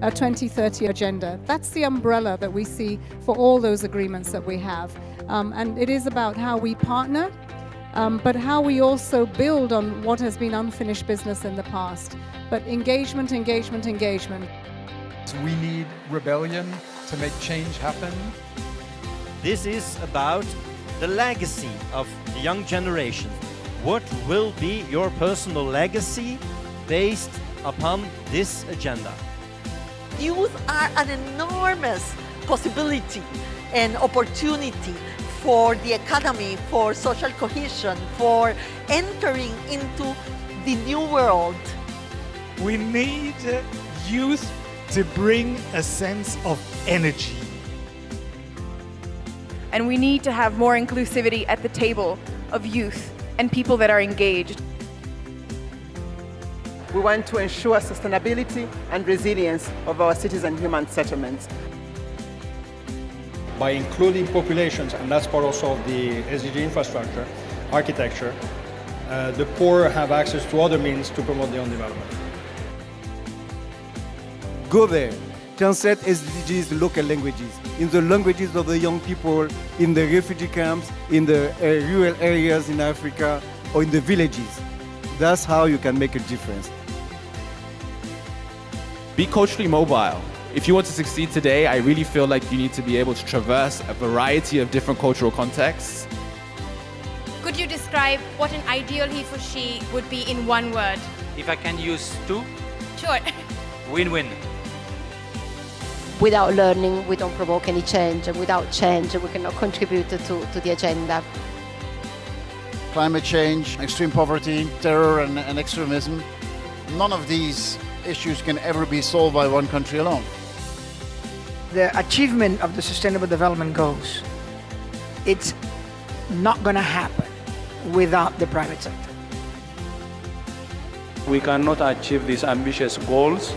2030 agenda. That's the umbrella that we see for all those agreements that we have. And it is about how we partner, but how we also build on what has been unfinished business in the past. But engagement, engagement, engagement. We need rebellion to make change happen. This is about the legacy of the young generation. What will be your personal legacy based upon this agenda? Youth are an enormous possibility and opportunity for the economy, for social cohesion, for entering into the new world. We need youth to bring a sense of energy. And we need to have more inclusivity at the table of youth and people that are engaged. We want to ensure sustainability and resilience of our cities and human settlements. By including populations, and that's part also of the SDG infrastructure, architecture, the poor have access to other means to promote their own development. Go there, translate SDGs in local languages, in the languages of the young people, in the refugee camps, in the rural areas in Africa, or in the villages. That's how you can make a difference. Be culturally mobile. If you want to succeed today, I really feel like you need to be able to traverse a variety of different cultural contexts. Could you describe what an ideal he for she would be in one word? If I can use two? Sure. Win-win. Without learning, we don't provoke any change, and without change, we cannot contribute to the agenda. Climate change, extreme poverty, terror and extremism. None of these issues can ever be solved by one country alone. The achievement of the Sustainable Development Goals, it's not going to happen without the private sector. We cannot achieve these ambitious goals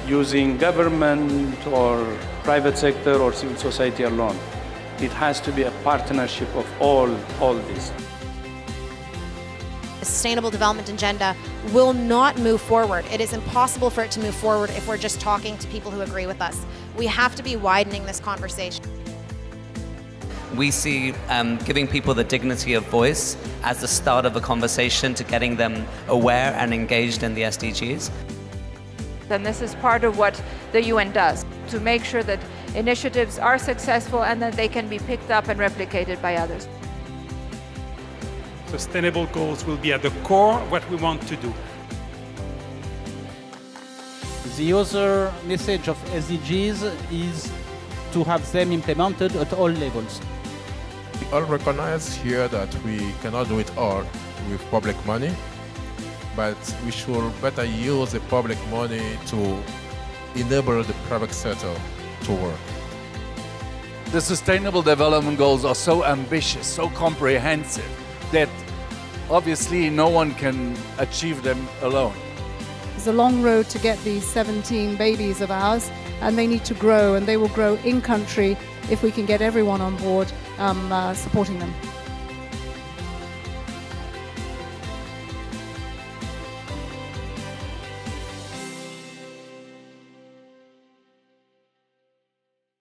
using government or private sector or civil society alone. It has to be a partnership of all these. The Sustainable Development Agenda will not move forward. It is impossible for it to move forward if we're just talking to people who agree with us. We have to be widening this conversation. We see giving people the dignity of voice as the start of a conversation to getting them aware and engaged in the SDGs. And this is part of what the UN does, to make sure that initiatives are successful and that they can be picked up and replicated by others. Sustainable goals will be at the core of what we want to do. The other message of SDGs is to have them implemented at all levels. We all recognize here that we cannot do it all with public money, but we should better use the public money to enable the private sector to work. The Sustainable Development Goals are so ambitious, so comprehensive, that obviously no one can achieve them alone. There's a long road to get these 17 babies of ours, and they need to grow, and they will grow in country if we can get everyone on board supporting them.